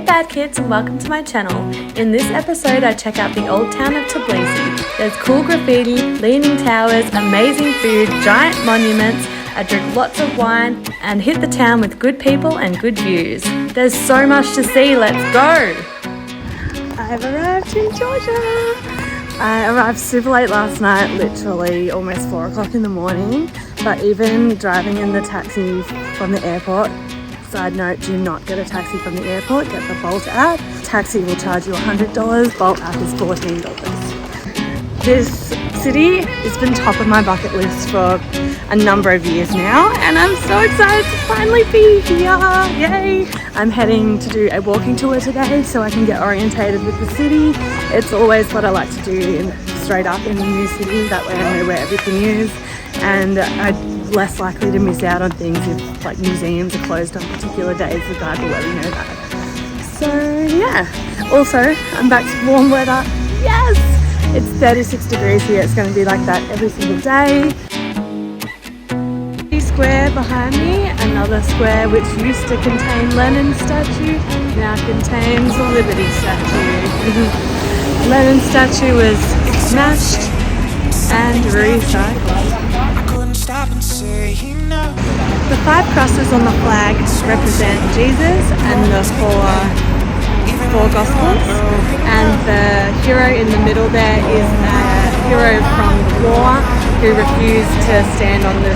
bad kids, and welcome to my channel. In this episode I check out the old town of Tbilisi. There's cool graffiti, leaning towers, amazing food, giant monuments. I drink lots of wine and hit the town with good people and good views. There's so much to see, let's go! I've arrived in Georgia. I arrived super late last night, literally almost 4 o'clock in the morning, but even driving in the taxi from the airport, side note, do not get a taxi from the airport, get the Bolt app. Taxi will charge you $100, Bolt app is $14. This city has been top of my bucket list for a number of years now, and I'm so excited to finally be here, yay! I'm heading to do a walking tour today so I can get orientated with the city. It's always what I like to do straight up in a new city, that way I know where everything is, and I'm less likely to miss out on things if like museums are closed on particular days. The guide will let me know that. So yeah, also I'm back to warm weather, yes! It's 36 degrees here, it's going to be like that every single day. Square behind me, another square which used to contain Lenin's statue, now contains the Liberty statue. Lenin's statue was smashed and recycled. The 5 crosses on the flag represent Jesus and the four Gospels, and the hero in the middle there is a hero from the war who refused to stand on the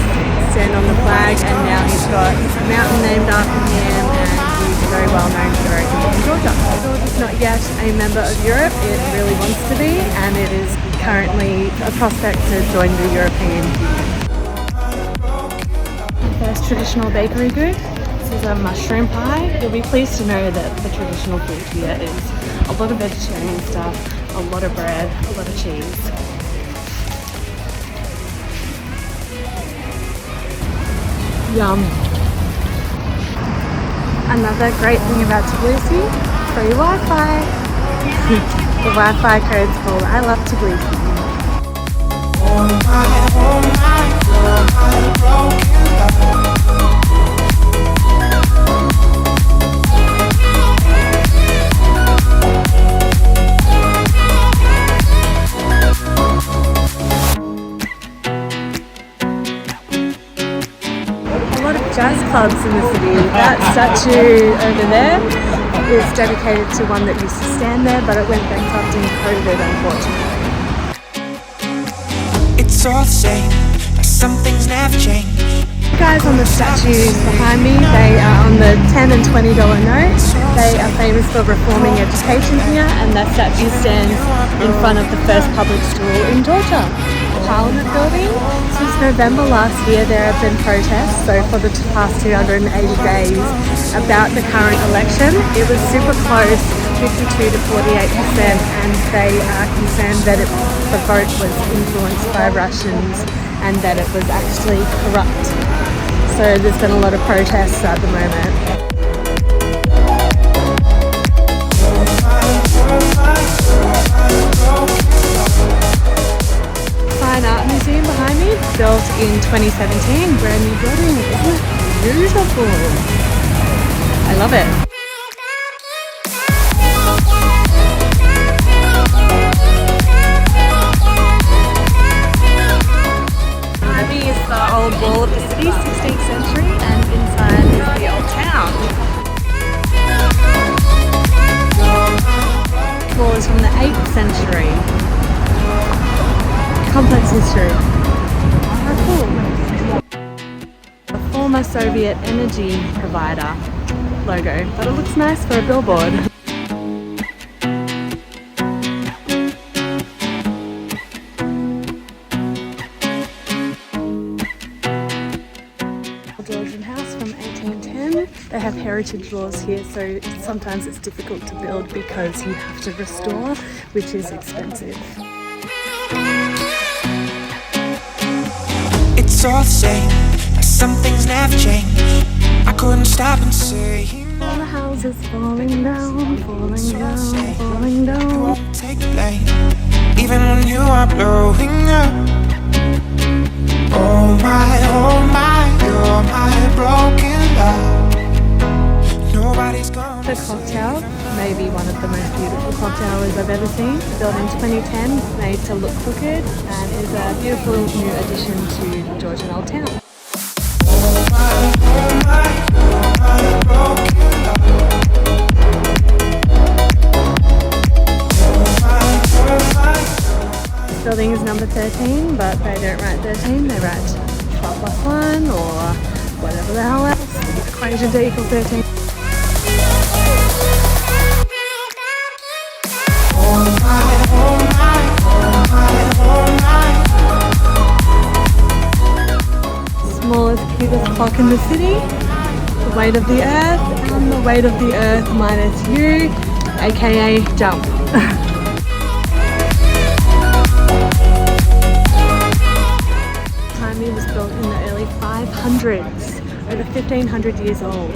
flag, and now he's got a mountain named after him, and he's a very well-known hero in Georgia. Georgia's not yet a member of Europe, it really wants to be, and it is currently a prospect to join the European Union. First traditional bakery good. This is a mushroom pie. You'll be pleased to know that the traditional food here is a lot of vegetarian stuff, a lot of bread, a lot of cheese. Yum. Another great thing about Tbilisi, free Wi-Fi. The Wi-Fi code's called I love Tbilisi. Jazz clubs in the city. That statue over there is dedicated to one that used to stand there, but it went bankrupt in COVID, unfortunately. It's all the same, like some things never change. The guys on the statues behind me, they are on the $10 and $20 notes. They are famous for reforming education here, and that statue stands in front of the first public school in Georgia. Parliament building. Since November last year there have been protests, so for the past 280 days, about the current election. It was super close, 52 to 48%, and they are concerned that the vote was influenced by Russians and that it was actually corrupt. So there's been a lot of protests at the moment. Fine Art Museum behind me, built in 2017, brand new building, isn't it beautiful? I love it. Behind me is the old wall of the city, 16th century, and inside is the old town. The wall is from the 8th century. Complex history. How cool. A former Soviet energy provider logo, but it looks nice for a billboard. Georgian house from 1810. They have heritage laws here, so sometimes it's difficult to build because you have to restore, which is expensive. It's all the same, like some things never change. I couldn't stop and say all the houses falling down, falling down, falling down. You won't take the blame, even when you are blowing up. Oh my, you're my broken love. Nobody's gonna signature cocktail, maybe one of the most beautiful cocktails I've ever seen. Built in 2010, made to look crooked, and is a beautiful new addition to Georgian Old Town. This building is number 13, but they don't write 13, they write 12 plus 1 or whatever the hell else. Equation to equal 13. Smallest, cutest clock in the city. The weight of the earth, and the weight of the earth minus you, aka jump. It was built in the early 500s, over 1500 years old.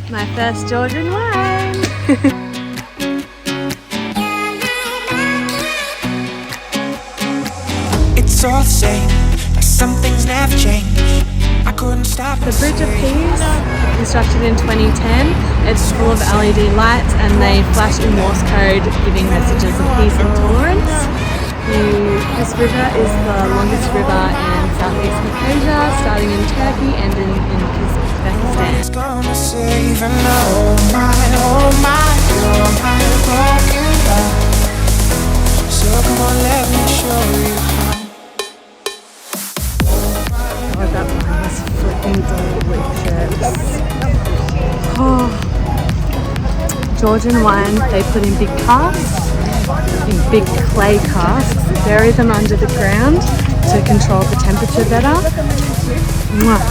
My first Georgian wine! It's all the same, like some things never change. I couldn't stop The Bridge of Peace, constructed in 2010, it's full of LED lights and they flash in Morse code giving messages of peace and tolerance. This river is the longest river in Southeast Asia, starting in Turkey and in Uzbekistan. It's gonna save and oh my, you're my broken love. So come on, let me show you how. Oh, that wine was freaking delicious. Oh. Georgian wine, they put in big casks, in big clay casks, bury them under the ground to control the temperature better. Mwah.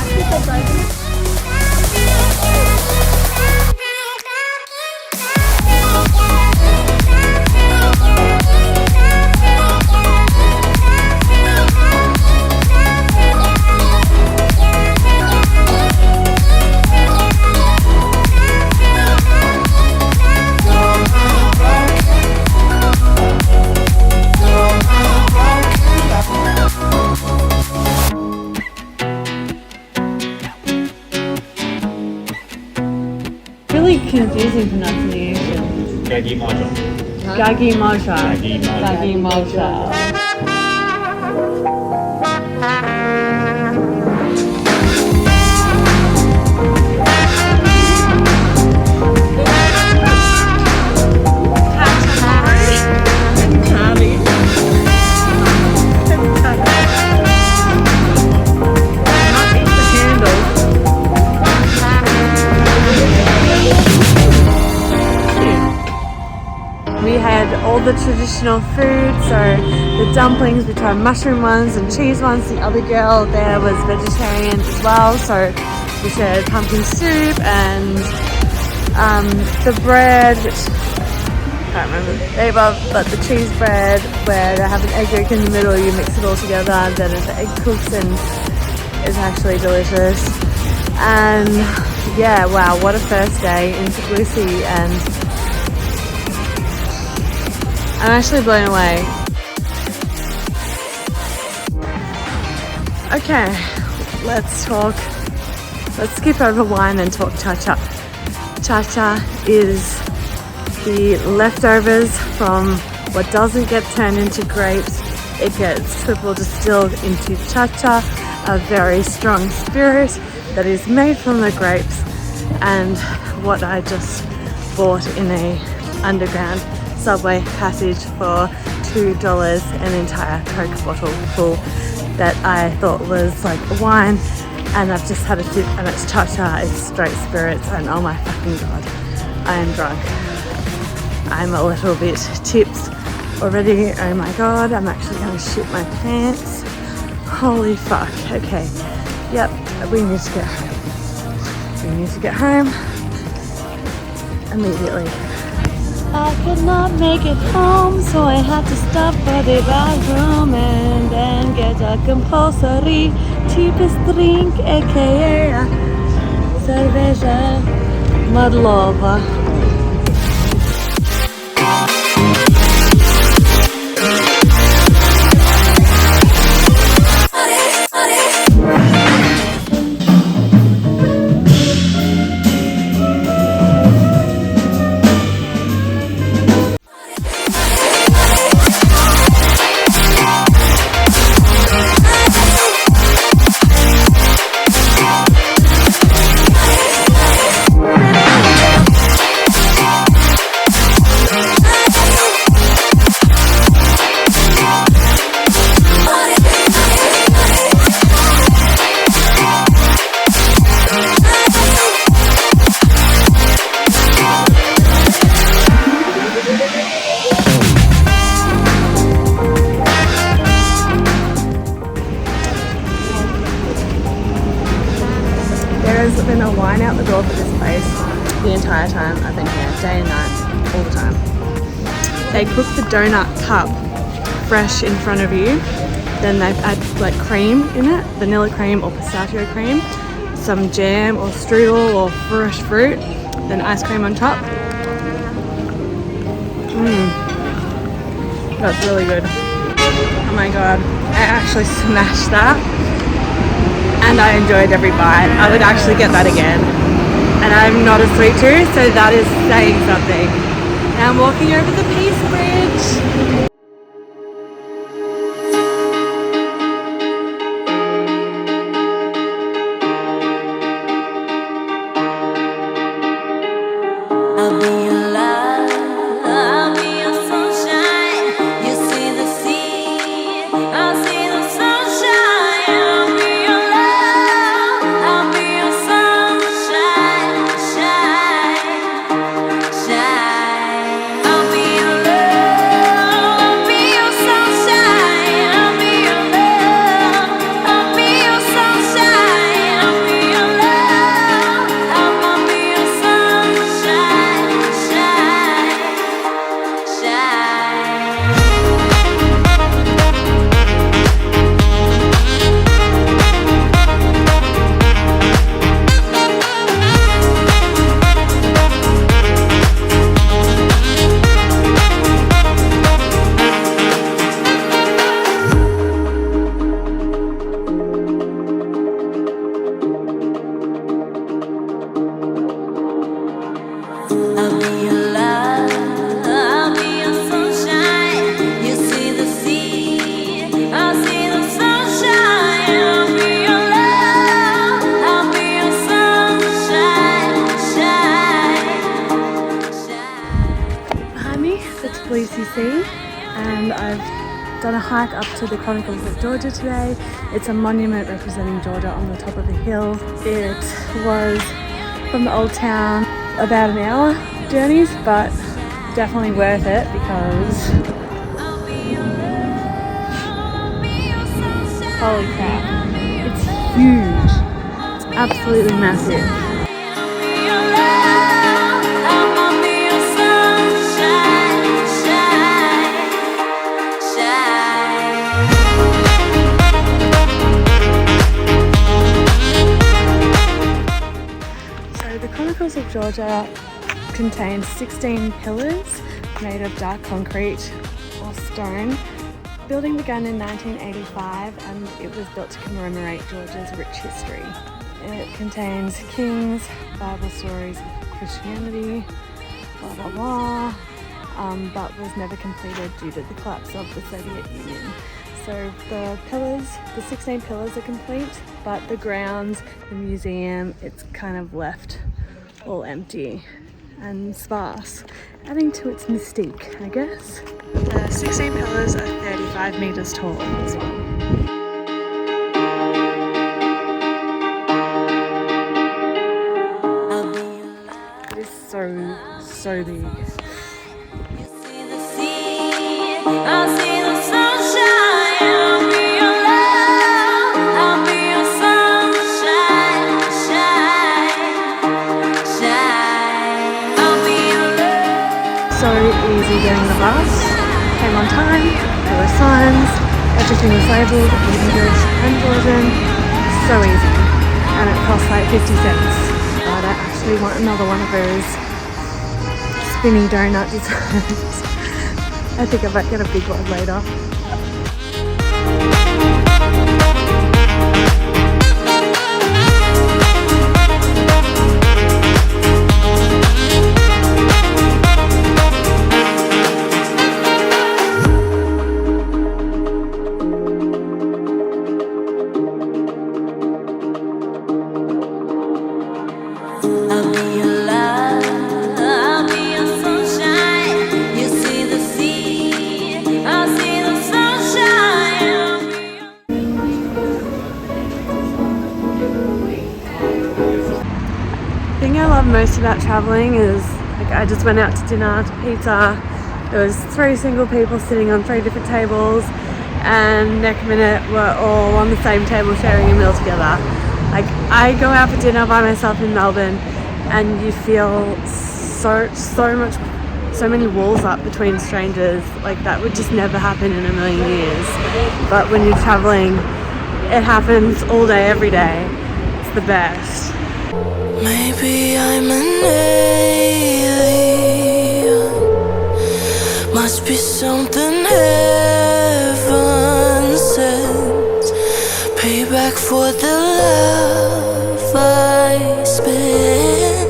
Really confusing pronunciation. Gagi Maja. Gagi Maja. Gagi Maja. Gagi Maja. We had all the traditional food, so the dumplings, we tried mushroom ones and cheese ones. The other girl there was vegetarian as well, so we shared pumpkin soup and the bread, which I can't remember the name of, but the cheese bread where they have an egg yolk in the middle, you mix it all together and then the egg cooks and it's actually delicious. And yeah, wow, what a first day in Tbilisi, and I'm actually blown away. Okay, let's skip over wine and talk cha-cha. Cha-cha is the leftovers from what doesn't get turned into grapes. It gets triple distilled into cha-cha, a very strong spirit that is made from the grapes, and what I just bought in a underground subway passage for $2, an entire Coke bottle full that I thought was like wine, and I've just had a sip and it's cha-cha, it's straight spirits, and oh my fucking god, I am drunk. I'm a little bit tipped already. Oh my god, I'm actually going to shit my pants. Holy fuck. Okay, yep, we need to get home. We need to get home immediately. I could not make it home, so I had to stop for the bathroom and then get a compulsory cheapest drink, aka cerveja Madlova. open a wine out the door for this place the entire time I've been here, day and night, all the time. They cook the donut cup fresh in front of you. Then they add like cream in it, vanilla cream or pistachio cream, some jam or strudel or fresh fruit, then ice cream on top. That's really good. Oh my god, I actually smashed that and I enjoyed every bite. I would actually get that again. And I'm not a sweet tooth, so that is saying something. Now I'm walking over the Peace Bridge. Tbilisi Sea, and I've done a hike up to the Chronicles of Georgia today. It's a monument representing Georgia on the top of a hill. It was from the old town about an hour journeys, but definitely worth it because holy crap, it's huge. It's absolutely massive. Chronicles of Georgia contains 16 pillars made of dark concrete or stone. Building began in 1985 and it was built to commemorate Georgia's rich history. It contains kings, Bible stories of Christianity, blah blah blah, but was never completed due to the collapse of the Soviet Union. So the pillars, the 16 pillars are complete, but the grounds, the museum, it's kind of left all empty and sparse, adding to its mystique, I guess. The 16 pillars are 35 meters tall as well. It is so big. So easy getting the bus, came on time, there were signs, everything was labelled in English and Georgian, so easy, and it cost like 50 cents. But I actually want another one of those spinny donut designs. I think I might get a big one later. The thing I love most about traveling is like I just went out to dinner, to pizza. There was 3 single people sitting on 3 different tables, and next minute we're all on the same table sharing a meal together. Like, I go out for dinner by myself in Melbourne and you feel so many walls up between strangers. Like, that would just never happen in a million years. But when you're traveling, it happens all day, every day. It's the best. Maybe I'm an alien. Must be something heaven sent. Payback for the love I spent.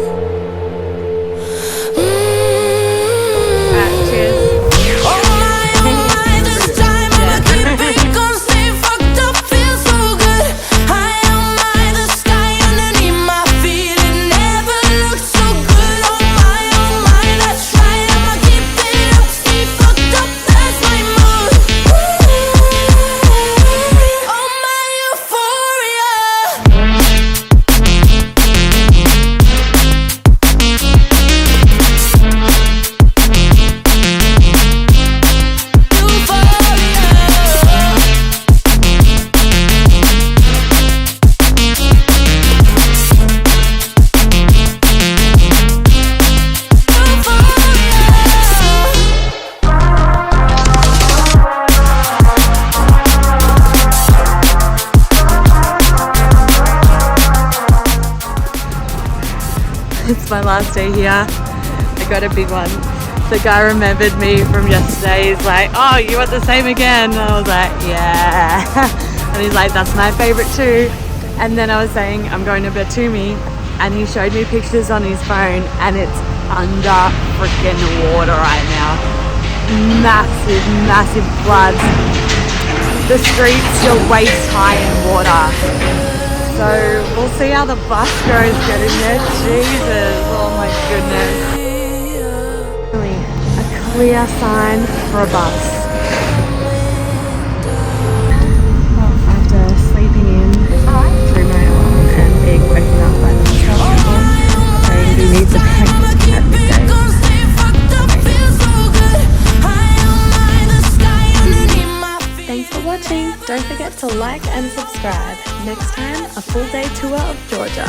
It's my last day here. I got a big one. The guy remembered me from yesterday. He's like, oh, you want the same again? And I was like, yeah. And he's like, that's my favorite too. And then I was saying, I'm going to Batumi. And he showed me pictures on his phone and it's under freaking water right now. Massive, massive floods. The streets still waist high in water. So we'll see how the bus goes getting there. Jesus, oh my goodness. Really, a clear sign for a bus. Well, after sleeping in through my arm and being woken up by the hospital saying we need the package at midday. Thanks for watching. Don't forget to like and subscribe. Next time, a full day tour of Georgia.